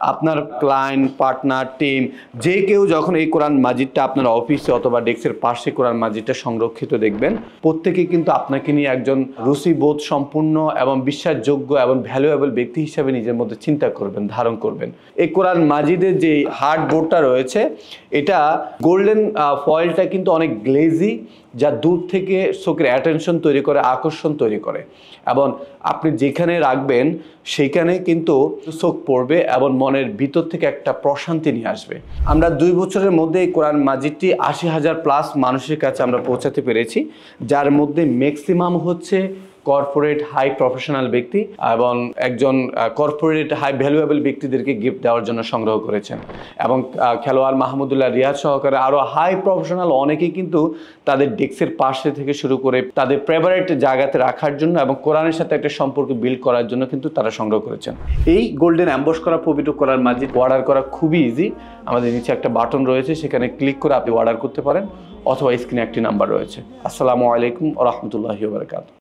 আপনার client, partner, team যে কেউ যখন এই কোরআন মাজিদটা আপনার অফিসে অথবা ডেস্কের পাশে কোরআন মাজিদটা সংরক্ষিত দেখবেন, প্রত্যেকেই কিন্তু আপনাকে নিয়ে একজন রুচিবোধ সম্পূর্ণ এবং বিশ্বাসযোগ্য এবং ভ্যালুয়েবল ব্যক্তি হিসাবে নিজের মধ্যে চিন্তা করবেন, ধারণ করবেন। এই কোরআন মাজিদের যে হার্ড বোর্ডটা রয়েছে, এটা গোল্ডেন ফয়েলটা কিন্তু অনেক গ্লেজি, যা দূর থেকে চোখের অ্যাটেনশন তৈরি করে, আকর্ষণ তৈরি করে, এবং আপনি যেখানে রাখবেন সেইখানে কিন্তু চোখ পড়বে এবং মনের ভিতর থেকে একটা প্রশান্তি নিয়ে আসবে। আমরা 2 বছরের মধ্যে এই কোরআন মাজিদটি 80,000+ মানুষের কাছে আমরা পৌঁছাতে পেরেছি, যার মধ্যে ম্যাক্সিমাম হচ্ছে কর্পোরেট হাই প্রফেশনাল ব্যক্তি এবং একজন কর্পোরেট হাই ভ্যালুয়েবল ব্যক্তিদেরকে গিফট দেওয়ার জন্য সংগ্রহ করেছেন। এবং খেলোয়াড় মাহমুদুল্লাহ রিয়াদ সহকারে আরও হাই প্রফেশনাল অনেকেই কিন্তু তাদের ডেস্কের পাশে থেকে শুরু করে তাদের ফেভারিট জায়গাতে রাখার জন্য এবং কোরআনের সাথে একটা সম্পর্ক বিল্ড করার জন্য কিন্তু তারা সংগ্রহ করেছেন। এই গোল্ডেন অ্যাম্বস করা পবিত্র কোরআন মাজিদ অর্ডার করা খুবই ইজি। আমাদের নিচে একটা বাটন রয়েছে, সেখানে ক্লিক করে আপনি অর্ডার করতে পারেন, অথবা স্ক্রিনে একটি নাম্বার রয়েছে। আসসালামু আলাইকুম ওয়া রাহমাতুল্লাহি ওয়া বারাকাতুহু।